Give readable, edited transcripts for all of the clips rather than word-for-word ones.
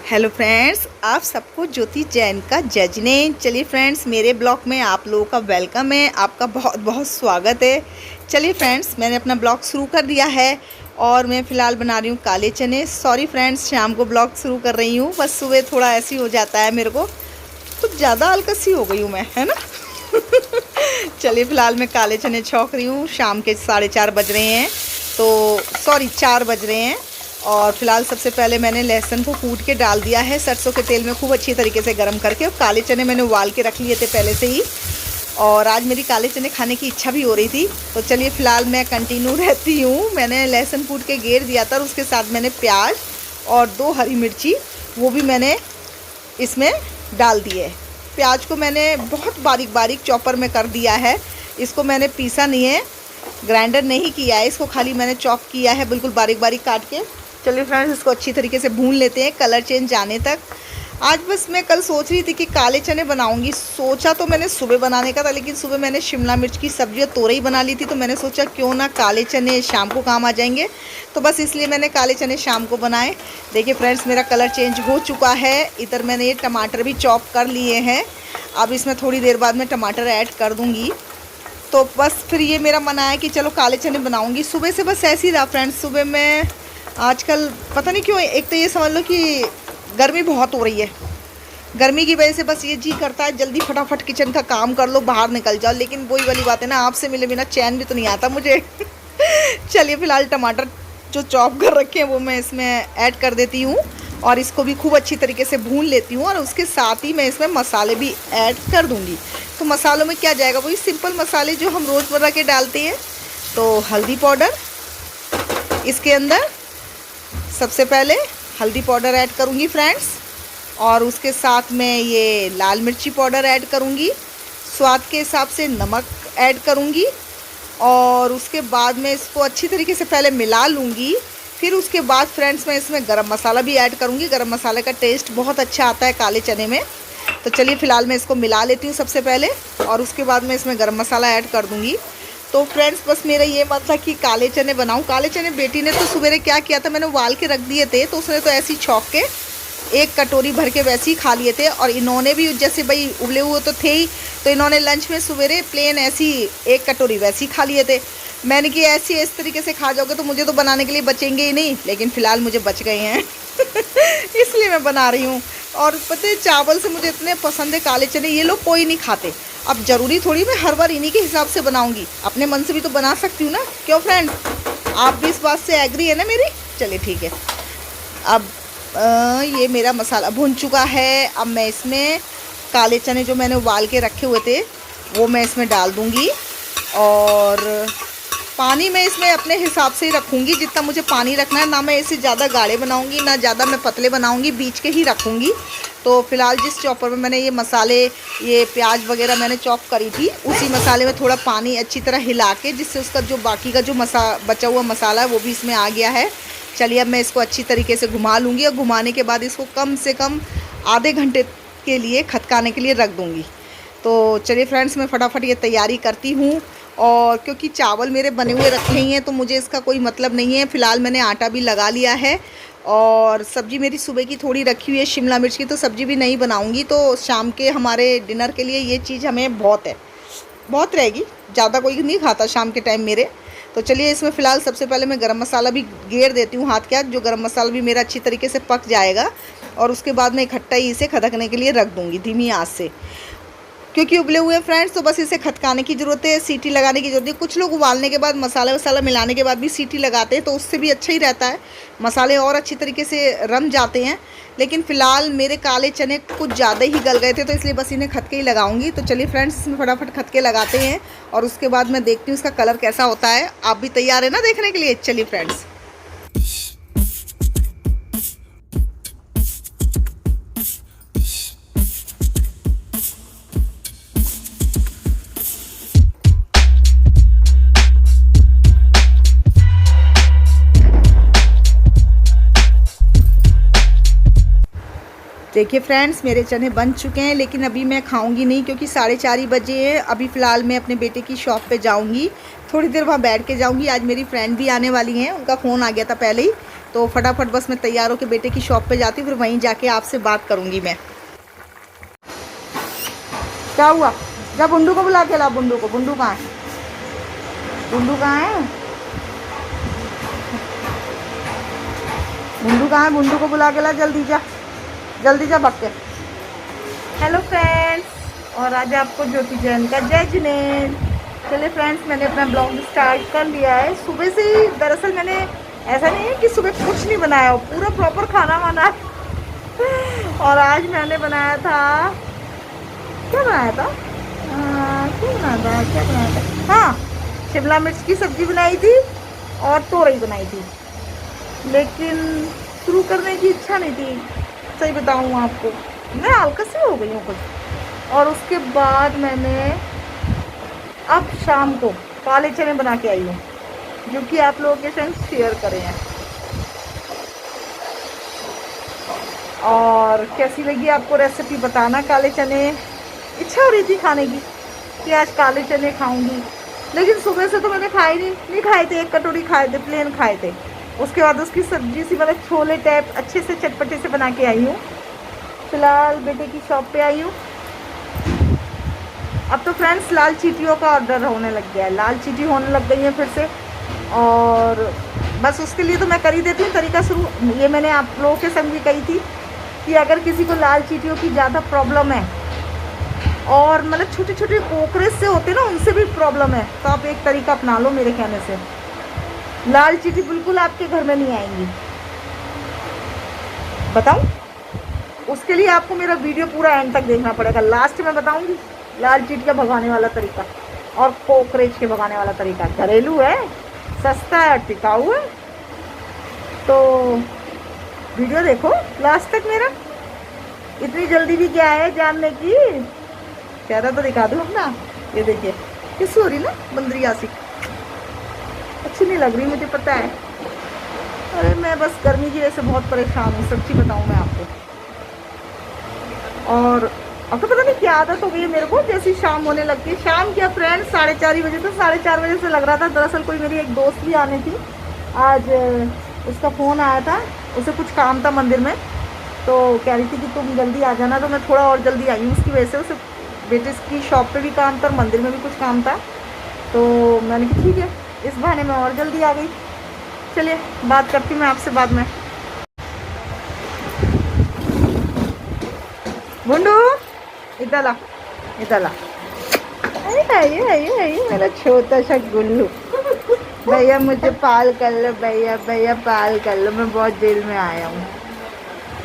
Hello friends, आप सबको ज्योति जैन का जजने। चलिए फ्रेंड्स, मेरे ब्लॉग में आप लोगों का वेलकम है, आपका बहुत बहुत स्वागत है। चलिए फ्रेंड्स, मैंने अपना ब्लॉग शुरू कर दिया है और मैं फ़िलहाल बना रही हूँ काले चने। सॉरी फ्रेंड्स, शाम को ब्लॉग शुरू कर रही हूँ, बस सुबह थोड़ा ऐसे ही हो जाता है मेरे को, कुछ ज़्यादा अलकसी हो गई हूँ मैं, है ना। चलिए फ़िलहाल मैं काले चने छौंक रही हूँ। शाम के 4:30 बज रहे हैं, तो सॉरी 4 बज रहे हैं। और फिलहाल सबसे पहले मैंने लहसुन को कूट के डाल दिया है सरसों के तेल में खूब अच्छी तरीके से गर्म करके। और काले चने मैंने उबाल के रख लिए थे पहले से ही, और आज मेरी काले चने खाने की इच्छा भी हो रही थी। तो चलिए फ़िलहाल मैं कंटिन्यू रहती हूँ। मैंने लहसुन कूट के घेर दिया था और उसके साथ मैंने प्याज और 2 हरी मिर्ची वो भी मैंने इसमें डाल दी है। प्याज को मैंने बहुत बारीक बारीक चॉपर में कर दिया है, इसको मैंने पीसा नहीं है, ग्राइंडर नहीं किया है, इसको खाली मैंने चॉप किया है बिल्कुल बारीक बारीक काट के। चलिए फ्रेंड्स, इसको अच्छी तरीके से भून लेते हैं कलर चेंज जाने तक। आज बस मैं कल सोच रही थी कि काले चने बनाऊंगी। सोचा तो मैंने सुबह बनाने का था, लेकिन सुबह मैंने शिमला मिर्च की सब्जी और तोरई बना ली थी, तो मैंने सोचा क्यों ना काले चने शाम को काम आ जाएंगे। तो बस इसलिए मैंने काले चने शाम को बनाए। देखिए फ्रेंड्स, मेरा कलर चेंज हो चुका है। इधर मैंने ये टमाटर भी चॉप कर लिए हैं। अब इसमें थोड़ी देर बाद मैं टमाटर ऐड कर दूँगी। तो बस फिर ये मेरा मन आया कि चलो काले चने बनाऊँगी। सुबह से बस ऐसे ही रहा फ्रेंड्स। सुबह में आजकल पता नहीं क्यों, एक तो ये समझ लो कि गर्मी बहुत हो रही है, गर्मी की वजह से बस ये जी करता है जल्दी फटाफट किचन का काम कर लो, बाहर निकल जाओ। लेकिन वही वाली बात है ना, आपसे मिले बिना चैन भी तो नहीं आता मुझे। चलिए फ़िलहाल टमाटर जो चॉप कर रखे हैं वो मैं इसमें ऐड कर देती हूँ और इसको भी खूब अच्छी तरीके से भून लेती हूँ। और उसके साथ ही मैं इसमें मसाले भी ऐड कर दूँगी। तो मसालों में क्या जाएगा, वही सिंपल मसाले जो हम रोज़मर्रा के डालते हैं। तो हल्दी पाउडर, इसके अंदर सबसे पहले हल्दी पाउडर ऐड करूँगी फ्रेंड्स, और उसके साथ में ये लाल मिर्ची पाउडर ऐड करूँगी, स्वाद के हिसाब से नमक ऐड करूँगी, और उसके बाद में इसको अच्छी तरीके से पहले मिला लूँगी। फिर उसके बाद फ्रेंड्स मैं इसमें गरम मसाला भी ऐड करूँगी। गरम मसाले का टेस्ट बहुत अच्छा आता है काले चने में। तो चलिए फ़िलहाल मैं इसको मिला लेती हूँ सबसे पहले, और उसके बाद मैं इसमें गरम मसाला ऐड कर दूँगी। तो फ्रेंड्स, बस मेरा ये मन था कि काले चने बनाऊं। काले चने बेटी ने तो सवेरे क्या किया था, मैंने उबाल के रख दिए थे, तो उसने तो ऐसे ही छौंक के 1 कटोरी भर के वैसे ही खा लिए थे। और इन्होंने भी जैसे भाई उबले हुए तो थे ही, तो इन्होंने लंच में सवेरे प्लेन ऐसी 1 कटोरी वैसे ही खा लिए थे। मैंने कि ऐसे इस तरीके से खा जाओगे तो मुझे तो बनाने के लिए बचेंगे ही नहीं, लेकिन फ़िलहाल मुझे बच गए हैं। इसलिए मैं बना रही हूँ। और पता है, चावल से मुझे इतने पसंद है काले चने, ये लोग कोई नहीं खाते। अब ज़रूरी थोड़ी मैं हर बार इन्हीं के हिसाब से बनाऊंगी, अपने मन से भी तो बना सकती हूँ ना। क्यों फ्रेंड, आप भी इस बात से एग्री है ना मेरी? चलिए ठीक है। अब ये मेरा मसाला भुन चुका है। अब मैं इसमें काले चने जो मैंने उबाल के रखे हुए थे वो मैं इसमें डाल दूँगी, और पानी मैं इसमें अपने हिसाब से ही रखूँगी जितना मुझे पानी रखना है। ना मैं इसे ज़्यादा गाढ़े बनाऊँगी, ना ज़्यादा मैं पतले बनाऊँगी, बीच के ही रखूँगी। तो फिलहाल जिस चॉपर में मैंने ये मसाले, ये प्याज वगैरह मैंने चॉप करी थी, उसी मसाले में थोड़ा पानी अच्छी तरह हिला के, जिससे उसका जो बाकी का जो बचा हुआ मसाला है वो भी इसमें आ गया है। चलिए अब मैं इसको अच्छी तरीके से घुमा लूँगी, और घुमाने के बाद इसको कम से कम आधे घंटे के लिए खदकाने के लिए रख दूँगी। तो चलिए फ्रेंड्स, मैं फटाफट ये तैयारी करती हूँ। और क्योंकि चावल मेरे बने हुए रखे ही हैं तो मुझे इसका कोई मतलब नहीं है। फ़िलहाल मैंने आटा भी लगा लिया है, और सब्ज़ी मेरी सुबह की थोड़ी रखी हुई है शिमला मिर्च की, तो सब्ज़ी भी नहीं बनाऊंगी। तो शाम के हमारे डिनर के लिए ये चीज़ हमें बहुत रहेगी, ज़्यादा कोई नहीं खाता शाम के टाइम मेरे। तो चलिए इसमें फ़िलहाल सबसे पहले मैं गरम मसाला भी घेर देती हूँ हाथ के हाथ, जो गरम मसाला भी मेरा अच्छी तरीके से पक जाएगा। और उसके बाद मैं इकट्ठा ही इसे खदकने के लिए रख दूँगी धीमी आँच से, क्योंकि उबले हुए फ्रेंड्स, तो बस इसे खदकाने की ज़रूरत है, सीटी लगाने की ज़रूरत है। कुछ लोग उबालने के बाद मसाला वसाला मिलाने के बाद भी सीटी लगाते हैं, तो उससे भी अच्छा ही रहता है, मसाले और अच्छी तरीके से रम जाते हैं। लेकिन फ़िलहाल मेरे काले चने कुछ ज़्यादा ही गल गए थे, तो इसलिए बस इन्हें खदके ही लगाऊंगी। तो चलिए फ्रेंड्स, इसमें फटाफट खदके लगाते हैं, और उसके बाद मैं देखती हूँ इसका कलर कैसा होता है। आप भी तैयार है ना देखने के लिए? चलिए फ्रेंड्स। देखिए फ्रेंड्स, मेरे चने बन चुके हैं, लेकिन अभी मैं खाऊंगी नहीं, क्योंकि 4:30 बजे हैं। अभी फ़िलहाल मैं अपने बेटे की शॉप पे जाऊंगी, थोड़ी देर वहाँ बैठ के जाऊंगी। आज मेरी फ्रेंड भी आने वाली हैं, उनका फ़ोन आ गया था पहले ही, तो फटाफट बस मैं तैयार होकर बेटे की शॉप पे जाती हूँ, फिर वहीं जाके आपसे बात करूँगी मैं। क्या हुआ? जा बुंडू को बुला के ला। बुंडू को, बुंडू कहाँ है? बुंडू कहाँ है? बुंडू कहाँ है? बुंडू को बुला के ला, जल्दी जा, जल्दी जा भाग के। हेलो फ्रेंड्स, और आज आपको ज्योति जैन का जय जिनेंद्र। चलिए फ्रेंड्स, मैंने अपना ब्लॉग स्टार्ट कर लिया है सुबह से ही। दरअसल मैंने ऐसा नहीं है कि सुबह कुछ नहीं बनाया हो, पूरा प्रॉपर खाना बना। और आज मैंने बनाया था, क्या बनाया था, क्या बनाया था, हाँ, शिमला मिर्च की सब्ज़ी बनाई थी और तोरई बनाई थी। लेकिन शुरू करने की इच्छा नहीं थी, सही बताऊँ आपको, मैं आलकसी हो गई हूँ कुछ। और उसके बाद मैंने अब शाम को काले चने बना के आई हूँ, जो कि आप लोगों के संग शेयर करें हैं। और कैसी लगी आपको रेसिपी बताना। काले चने, इच्छा हो रही थी खाने की कि आज काले चने खाऊंगी, लेकिन सुबह से तो मैंने खाए नहीं खाए थे, एक कटोरी खाए थे, प्लेन खाए थे। उसके बाद उसकी सब्जी सी, मतलब छोले टाइप अच्छे से चटपटे से बना के आई हूँ। फिलहाल बेटे की शॉप पे आई हूँ। अब तो फ्रेंड्स लाल चीटियों का ऑर्डर होने लग गया है, लाल चीटी होने लग गई है फिर से। और बस उसके लिए तो मैं कर ही देती हूँ तरीका शुरू। ये मैंने आप लोगों के संग भी कही थी कि अगर किसी को लाल चीटियों की ज़्यादा प्रॉब्लम है, और मतलब छोटे छोटे कोकरेज से होते ना, उनसे भी प्रॉब्लम है, तो आप एक तरीका अपना लो मेरे कहने से। लाल चीटी बिल्कुल आपके घर में नहीं आएंगी। बताऊं? उसके लिए आपको मेरा वीडियो पूरा एंड तक देखना पड़ेगा। लास्ट में बताऊंगी लाल चीटी का भगाने वाला तरीका और कोकरेज के भगाने वाला तरीका। घरेलू है, सस्ता है, टिकाऊ है, तो वीडियो देखो लास्ट तक मेरा। इतनी जल्दी भी क्या है जानने की? चेहरा तो दिखा दूँ अपना। ये देखिए किस हो रही ना बंदरी आसी, अच्छी नहीं लग रही मुझे, पता है। अरे मैं बस गर्मी की वजह से बहुत परेशान हूँ, सच्ची बताऊँ मैं आपको। और अब तो पता नहीं क्या आदत हो गई है मेरे को, जैसी शाम होने लगती है। शाम क्या फ्रेंड्स, 4:30 बजे, तो 4:30 बजे से लग रहा था। दरअसल कोई मेरी एक दोस्त भी आनी थी आज, उसका फ़ोन आया था, उसे कुछ काम था मंदिर में, तो कह रही थी कि तुम जल्दी आ जाना। तो मैं थोड़ा और जल्दी आई हूँ उसकी वजह से। उसे बेटे की शॉप पे भी काम था और मंदिर में भी कुछ काम था, तो मैंने कहा ठीक है, इस बहाने में और जल्दी आ गई। चलिए बात करती हूँ मैं आपसे बाद में। बुंडू इधर ला, इधर ला। आइए मेरा छोटा सा गुल्लू। भैया मुझे पाल कर लो, भैया भैया पाल कर लो, मैं बहुत जेल में आया हूँ।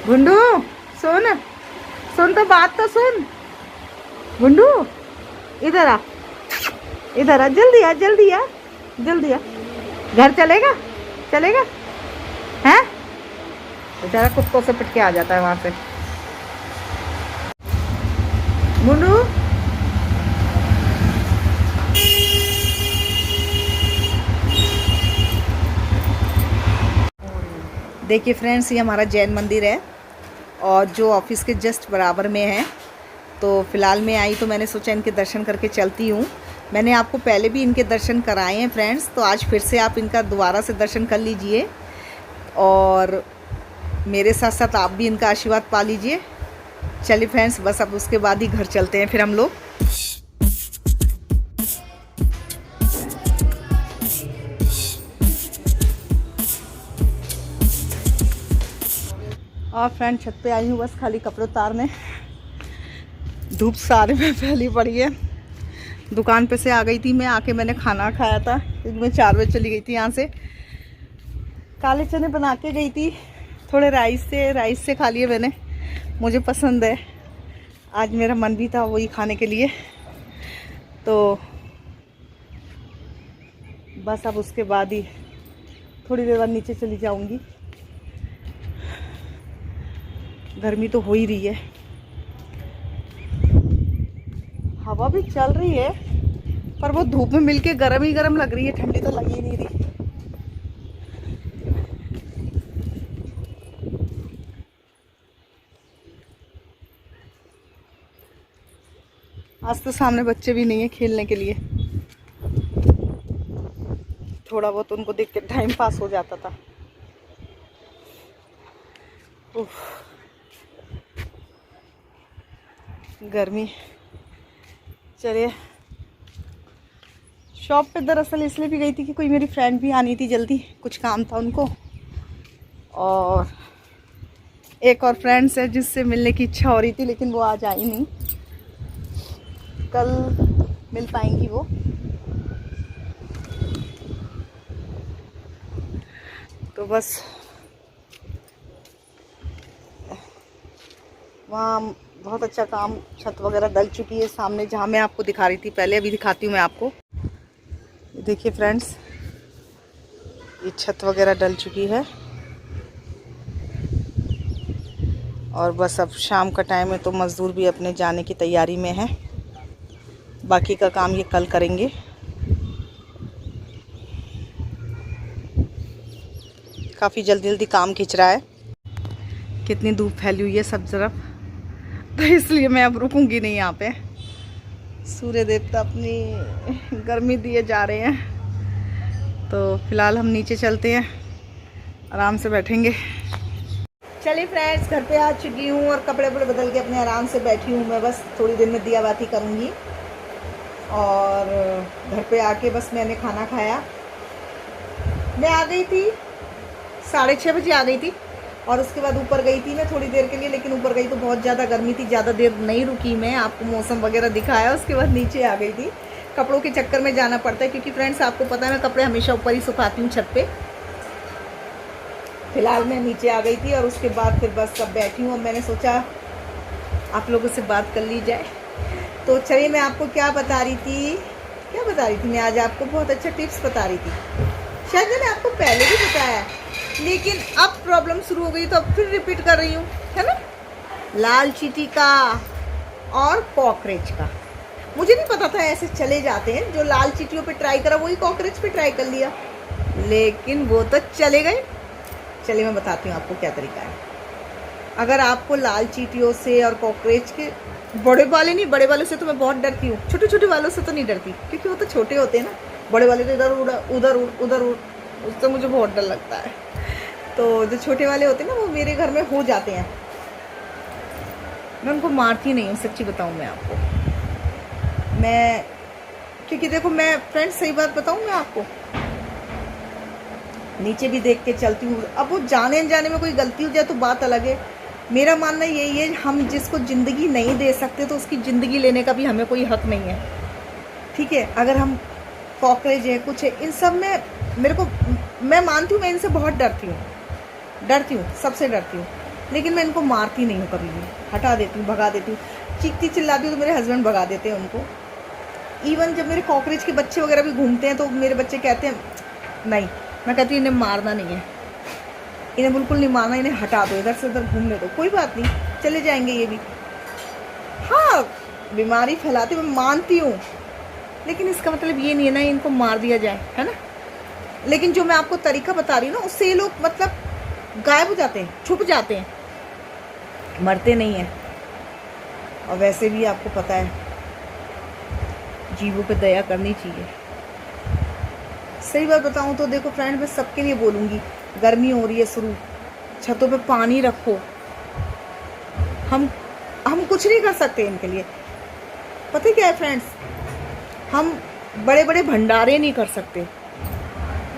बुंडू सुन, सुन तो, बात तो सुन। बुंडू इधर आ, इधर आ, जल्दी आ, जल्दी आ, जल्दी आ। घर चलेगा, चलेगा हैं? बेचारा कुत्तों से पिट के आ जाता है वहाँ से। बुंडू देखिए फ्रेंड्स, ये हमारा जैन मंदिर है और जो ऑफिस के जस्ट बराबर में है। तो फ़िलहाल मैं आई तो मैंने सोचा इनके दर्शन करके चलती हूँ। मैंने आपको पहले भी इनके दर्शन कराए हैं फ्रेंड्स, तो आज फिर से आप इनका दोबारा से दर्शन कर लीजिए और मेरे साथ साथ आप भी इनका आशीर्वाद पा लीजिए। चलिए फ्रेंड्स, बस अब उसके बाद ही घर चलते हैं फिर हम लोग। और फ्रेंड छत पे आई हूँ बस खाली कपड़े उतारने, धूप सारे में फैली पड़ी है। दुकान पे से आ गई थी मैं, आके मैंने खाना खाया था क्योंकि मैं 4 बजे चली गई थी यहाँ से। काले चने बना के गई थी, थोड़े राइस से खा लिए मैंने, मुझे पसंद है। आज मेरा मन भी था वही खाने के लिए, तो बस अब उसके बाद ही थोड़ी देर बाद नीचे चली जाऊंगी। गर्मी तो हो ही रही है, हवा भी चल रही है, पर वो धूप में मिलके गर्म ही गर्म लग रही है, ठंडी तो लग ही नहीं रही। आज तो सामने बच्चे भी नहीं है खेलने के लिए, थोड़ा बहुत उनको देख के टाइम पास हो जाता था। उफ, गर्मी। चलिए, शॉप पे दरअसल इसलिए भी गई थी कि कोई मेरी फ्रेंड भी आनी थी जल्दी, कुछ काम था उनको, और एक और फ्रेंड्स है जिससे मिलने की इच्छा हो रही थी, लेकिन वो आज आई नहीं। कल मिल पाएंगी वो। तो बस वहाँ बहुत अच्छा काम, छत वगैरह डल चुकी है सामने, जहाँ मैं आपको दिखा रही थी पहले। अभी दिखाती हूँ मैं आपको। देखिए फ्रेंड्स, ये छत वगैरह डल चुकी है, और बस अब शाम का टाइम है तो मज़दूर भी अपने जाने की तैयारी में है। बाकी का काम ये कल करेंगे। काफ़ी जल्दी जल्दी काम खिंच रहा है। कितनी धूप फैली हुई है सब तरफ, तो इसलिए मैं अब रुकूंगी नहीं यहाँ पे। सूर्य देवता अपनी गर्मी दिए जा रहे हैं, तो फिलहाल हम नीचे चलते हैं, आराम से बैठेंगे। चलिए फ्रेंड्स, घर पे आ चुकी हूँ और कपड़े वपड़े बदल के अपने आराम से बैठी हूँ मैं। बस थोड़ी देर में दिया बाती करूँगी, और घर पे आके बस मैंने खाना खाया। मैं आ गई थी 6:30 बजे आ गई थी, और उसके बाद ऊपर गई थी मैं थोड़ी देर के लिए, लेकिन ऊपर गई तो बहुत ज़्यादा गर्मी थी, ज़्यादा देर नहीं रुकी मैं। आपको मौसम वगैरह दिखाया, उसके बाद नीचे आ गई थी। कपड़ों के चक्कर में जाना पड़ता है, क्योंकि फ्रेंड्स आपको पता है मैं कपड़े हमेशा ऊपर ही सुखाती हूँ छत पे। फिलहाल मैं नीचे आ गई थी, और उसके बाद फिर बस सब बैठी हूँ। मैंने सोचा आप लोगों से बात कर ली जाए। तो चलिए, मैं आपको क्या बता रही थी मैं आज आपको बहुत अच्छा टिप्स बता रही थी। शायद मैंने आपको पहले भी बताया, लेकिन अब प्रॉब्लम शुरू हो गई तो अब फिर रिपीट कर रही हूँ, है ना। लाल चींटी का और कॉकरोच का। मुझे नहीं पता था ऐसे चले जाते हैं। जो लाल चींटियों पे ट्राई करा वही कॉकरोच पे ट्राई कर लिया, लेकिन वो तो चले गए। चलिए मैं बताती हूँ आपको क्या तरीका है। अगर आपको लाल चींटियों से और कॉकरोच के, बड़े वाले नहीं, बड़े वालों से तो मैं बहुत डरती हूँ, छोटे छोटे वालों से तो नहीं डरती, क्योंकि वो तो छोटे होते हैं ना। बड़े वाले तो इधर उड़ उधर उड़ उधर उड़, उससे मुझे बहुत डर लगता है। तो जो छोटे वाले होते हैं ना, वो मेरे घर में हो जाते हैं। मैं उनको मारती नहीं हूँ, सच्ची बताऊँ मैं आपको। मैं, क्योंकि देखो मैं फ्रेंड्स सही बात बताऊँ मैं आपको, नीचे भी देख के चलती हूँ। अब वो जाने अनजाने में कोई गलती हो जाए तो बात अलग है। मेरा मानना यही है, हम जिसको ज़िंदगी नहीं दे सकते तो उसकी ज़िंदगी लेने का भी हमें कोई हक नहीं है, ठीक है। अगर हम कॉकरोच है, कुछ है, इन सब में मेरे को, मैं मानती हूँ मैं इनसे बहुत डरती हूँ, सबसे डरती हूँ, लेकिन मैं इनको मारती नहीं हूँ कभी भी। हटा देती हूँ, भगा देती हूँ। चीखती चिल्लाती हूँ तो मेरे हस्बैंड भगा देते हैं उनको। इवन जब मेरे कॉकरोच के बच्चे वगैरह भी घूमते हैं तो मेरे बच्चे कहते हैं नहीं, मैं कहती हूँ इन्हें मारना नहीं है, इन्हें बिल्कुल नहीं मारना, इन्हें हटा दो, इधर से उधर घूमने दो, कोई बात नहीं, चले जाएंगे ये भी। हाँ, बीमारी फैलाते मैं मानती हूँ, लेकिन इसका मतलब ये नहीं है ना इनको मार दिया जाए, है ना। लेकिन जो मैं आपको तरीका बता रही हूँ ना, उससे ये लोग मतलब गायब हो जाते हैं, छुप जाते हैं, मरते नहीं हैं। और वैसे भी आपको पता है जीवों पे दया करनी चाहिए। सही बात बताऊँ तो देखो फ्रेंड, मैं सबके लिए बोलूँगी, गर्मी हो रही है शुरू, छतों पे पानी रखो। हम कुछ नहीं कर सकते इनके लिए। पता है क्या है फ्रेंड्स, हम बड़े बड़े भंडारे नहीं कर सकते।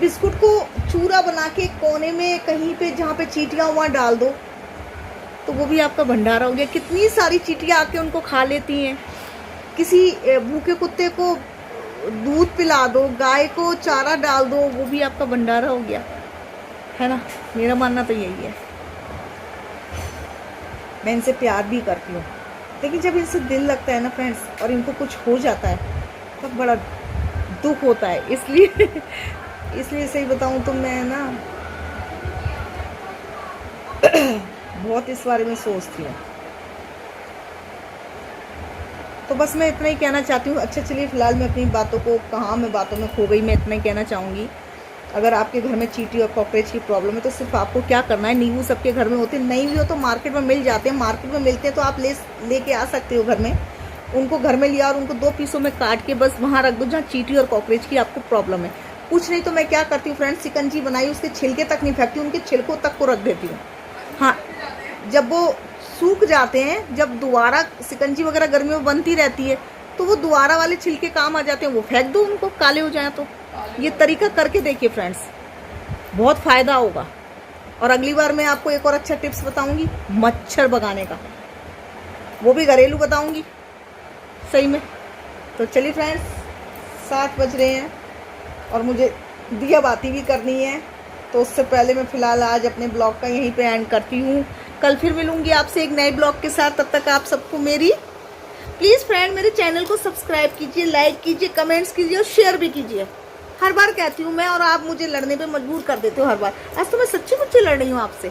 बिस्कुट को चूरा बना के कोने में कहीं पे जहाँ पे चींटियाँ वहाँ डाल दो, तो वो भी आपका भंडारा हो गया। कितनी सारी चींटियाँ आके उनको खा लेती हैं। किसी भूखे कुत्ते को दूध पिला दो, गाय को चारा डाल दो, वो भी आपका भंडारा हो गया, है ना। मेरा मानना तो यही है। मैं इनसे प्यार भी करती हूँ, लेकिन जब इनसे दिल लगता है ना फ्रेंड्स, और इनको कुछ हो जाता है तब बड़ा दुख होता है। इसलिए सही बताऊँ तो मैं ना बहुत इस बारे में सोचती हूँ। तो बस मैं इतना ही कहना चाहती हूँ। अच्छा चलिए, फ़िलहाल मैं अपनी बातों में बातों में खो गई। मैं इतना ही कहना चाहूँगी, अगर आपके घर में चींटी और कॉकरोच की प्रॉब्लम है तो सिर्फ आपको क्या करना है, नींबू सबके घर में होते हैं, नहीं भी हो तो मार्केट में मिल जाते हैं, मार्केट में मिलते हैं तो आप लेके आ सकते हो घर में। उनको घर में लिया और उनको 2 पीसों में काट के बस वहाँ रख दो जहाँ चींटी और कॉकरोच की आपको प्रॉब्लम है। कुछ नहीं तो मैं क्या करती हूँ फ्रेंड्स, शिकंजी बनाई, उसके छिलके तक नहीं फेंकती, उनके छिलकों तक को रख देती हूँ। हाँ, जब वो सूख जाते हैं, जब दोबारा शिकंजी वगैरह गर्मियों में बनती रहती है, तो वो दोबारा वाले छिलके काम आ जाते हैं, वो फेंक दो उनको, काले हो जाए तो। ये तरीका करके देखिए फ्रेंड्स, बहुत फ़ायदा होगा। और अगली बार मैं आपको एक और अच्छा टिप्स बताऊंगी मच्छर भगाने का, वो भी घरेलू बताऊंगी सही में। तो चलिए फ्रेंड्स, 7 बज रहे हैं और मुझे दिया बाती भी करनी है, तो उससे पहले मैं फ़िलहाल आज अपने ब्लॉग का यहीं पे एंड करती हूँ। कल फिर मिलूँगी आपसे एक नए ब्लॉग के साथ। तब तक आप सबको मेरी प्लीज़ फ्रेंड मेरे चैनल को सब्सक्राइब कीजिए, लाइक कीजिए, कमेंट्स कीजिए और शेयर भी कीजिए। हर बार कहती हूँ मैं और आप मुझे लड़ने पे मजबूर कर देते हो हर बार। आज तो मैं सच्ची मुच्ची लड़ रही हूँ आपसे।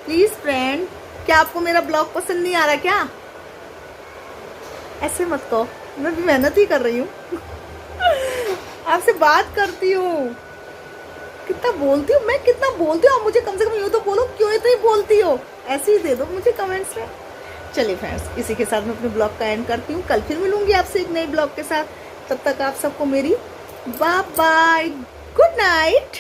प्लीज़ फ्रेंड, क्या आपको मेरा ब्लॉग पसंद नहीं आ रहा क्या? ऐसे मत कहो, मैं भी मेहनत ही कर रही हूँ आपसे बात करती हूँ। कितना बोलती हूँ मैं, कितना बोलती हूँ आप मुझे, कम से कम यूँ तो बोलो क्यों इतनी बोलती हो। ऐसे ही दे दो मुझे कमेंट्स में। चलिए फ्रेंड्स, इसी के साथ मैं अपने ब्लॉग का एंड करती हूँ। कल फिर मिलूंगी आपसे एक नए ब्लॉग के साथ। तब तक आप सबको मेरी बाय बाय, गुड नाइट।